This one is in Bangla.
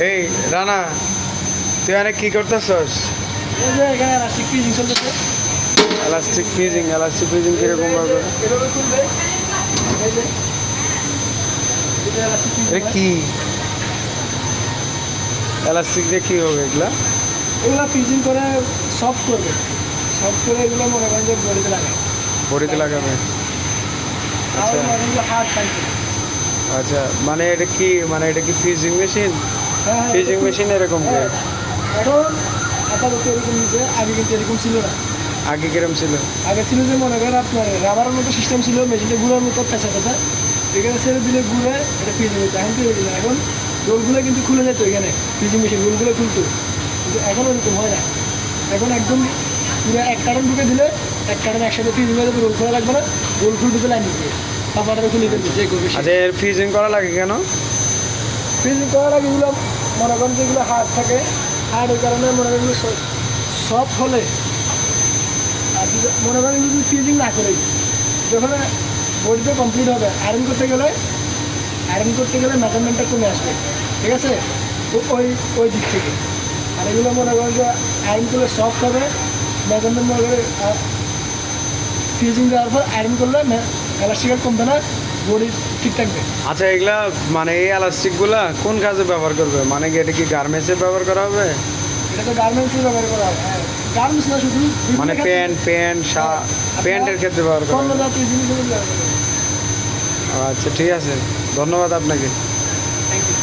এই রানা, তুই অনেক কি করতেছস? এই যে এখানে রাশিক ফিজিং চলতেছে। এলাস্টিক ফ্রিজিং কিরকম ভাবে? এভাবে খুলবে। এই যে এটা রাশিক ফিজিং এটা কি এলাস্টিক দিয়ে কি হবে এগুলা? এগুলো ফিজিং করে সফট করবে। সফট করে এগুলো মনে করেন যে বডিতে লাগায়। বডিতে লাগাবে? আর আচ্ছা মনে করেন যে হার্ড টাইপের। আচ্ছা, এটা কি ফ্রিজিং মেশিন? হ্যাঁ হ্যাঁ, ফ্রিজিং মেশিন এরকম কি? হ্যাঁ, এখন আপাতত এরকম নিচে, আগে কিন্তু এরকম ছিল না। আগে কিরম ছিল? আগে ছিল যে মনে করেন আপনার রাবারের মতো সিস্টেম ছিল, মেশিনটা গুঁড়োর মতো পেঁচা পেঁচা, এখানে ছেড়ে দিলে ঘুরে এটা ফ্রিজিং হতো। এখন তো এরকম এখন রোলগুলো কিন্তু খুলে যেত, এখানে ফ্রিজিং মেশিন রোলগুলো খুলতো, কিন্তু এখন ওরকম হয় না। এখন একদম পুরো এক কার্টন ঢুকে দিলে এক কার্টন একসাথে ফ্রিজিং হয়ে যাবে, রোল খোলা লাগবে না, রোল খুলতে তো লাইন দিবে, পাপাটারও খুলে দেবে যে করবে। আচ্ছা, এর ফ্রিজিং করা লাগে কেন? ফ্রিজিং করার আগে এগুলো মনে করেন যেগুলো হার্ড থাকে, হার্ডের কারণে মনে করেন সফট হলে, আর যদি মনে করেন যদি ফ্রিজিং না করে যখন বডিতে কমপ্লিট হবে, আয়রন করতে গেলে মেজারমেন্টটা কমে আসবে, ঠিক আছে, ওই দিক থেকে। আর এগুলো মনে করেন যে আয়রন করলে সফট হবে, মেজারমেন্ট মনে করে ফ্রিজিং দেওয়ার পর আয়রন করলে এলাস্টিক আর কমবে না, বডি ঠিক থাকবে। আচ্ছা, এগুলা এই এলাস্টিক গুলা কোন কাজে ব্যবহার করবে? কি এটা কি গার্মেন্টসে ব্যবহার করা হবে? এটা তো গার্মেন্টসে ব্যবহার করা হয়, গার্মেন্টস না শুধু প্যান্টের ক্ষেত্রে ব্যবহার করা পণ্য হবে। জাতীয় জিনিসগুলো ব্যবহার করা হয়। আচ্ছা ঠিক আছে, ধন্যবাদ আপনাকে। Thank you.